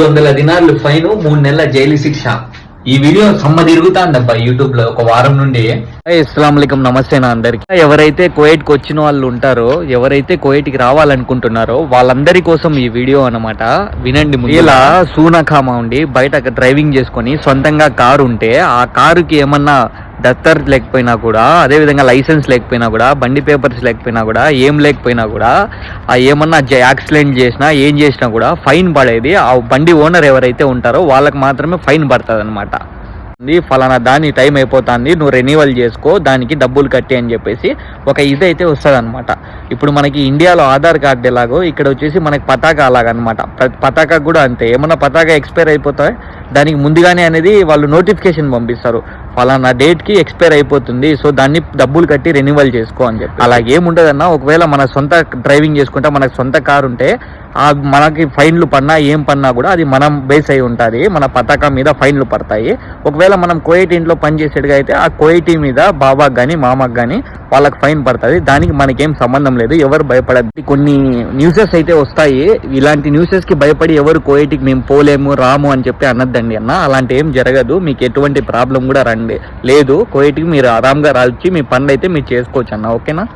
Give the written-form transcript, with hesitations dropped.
200 దినార్లు fine, 3 నెలల jail శిక్ష. ఈ వీడియో సమ్మ తిరుగుతాందబ్బా యూట్యూబ్ లో ఒక వారం నుండి. అస్సలాముఅలైకుం, నమస్తే నా అందరికి. ఎవరైతే కువైట్ కి వచ్చిన వాళ్ళు ఉంటారో, ఎవరైతే కువైట్ కి రావాలనుకుంటున్నారో వాళ్ళందరి కోసం ఈ వీడియో అన్నమాట. వినండి. ఇలా సూనఖామా ఉండి బయట డ్రైవింగ్ చేసుకొని సొంతంగా కారు ఉంటే, ఆ కారుకి ఏమన్నా దత్తర్ లేకపోయినా కూడా, అదే విధంగా లైసెన్స్ లేకపోయినా కూడా, బండి పేపర్స్ లేకపోయినా కూడా, ఏం లేకపోయినా కూడా, ఆ ఏమన్నా యాక్సిడెంట్ చేసినా ఏం చేసినా కూడా ఫైన్ పడేది ఆ బండి ఓనర్ ఎవరైతే ఉంటారో వాళ్ళకి మాత్రమే ఫైన్ పడుతుంది అనమాట. ఫలానా దాని టైం అయిపోతుంది, నువ్వు రెన్యువల్ చేసుకో, దానికి డబ్బులు కట్టి అని చెప్పేసి ఒక ఇదైతే వస్తుంది అనమాట. ఇప్పుడు మనకి ఇండియాలో ఆధార్ కార్డు ఎలాగో ఇక్కడ వచ్చేసి మనకి పతాకా అలాగనమాట. పతాకా కూడా అంతే. ఏమన్నా పతాకా ఎక్స్పైర్ అయిపోతాయి, దానికి ముందుగానే అనేది వాళ్ళు నోటిఫికేషన్ పంపిస్తారు, ఫలానా డేట్కి ఎక్స్పైర్ అయిపోతుంది, సో దాన్ని డబ్బులు కట్టి రెన్యువల్ చేసుకో అని చెప్పి. అలాగేముంటుందన్నా, ఒకవేళ మన సొంత డ్రైవింగ్ చేసుకుంటే, మనకు సొంత కారు ఉంటే మనకి ఫైన్లు పడినా ఏం పడినా కూడా అది మనం బేస్ అయి ఉంటుంది, మన పతాకా మీద ఫైన్లు పడతాయి. ఒకవేళ మనం కువైట్ ఇంట్లో పనిచేసేట్టుగా అయితే ఆ కువైటీ మీద బాబాకి కానీ మామకు కానీ వాళ్ళకి ఫైన్ పడుతుంది. దానికి మనకేం సంబంధం లేదు, ఎవరు భయపడద్దు. కొన్ని న్యూసెస్ అయితే వస్తాయి, ఇలాంటి న్యూసెస్కి భయపడి ఎవరు కువైట్కి మేము పోలేము రాము అని చెప్పి అనద్దండి అన్న. అలాంటి ఏం జరగదు, మీకు ఎటువంటి ప్రాబ్లం కూడా రండి లేదు. కువైట్కి మీరు ఆరాంగా రాల్చి మీ పనులు అయితే మీరు చేసుకోవచ్చు అన్న, ఓకేనా.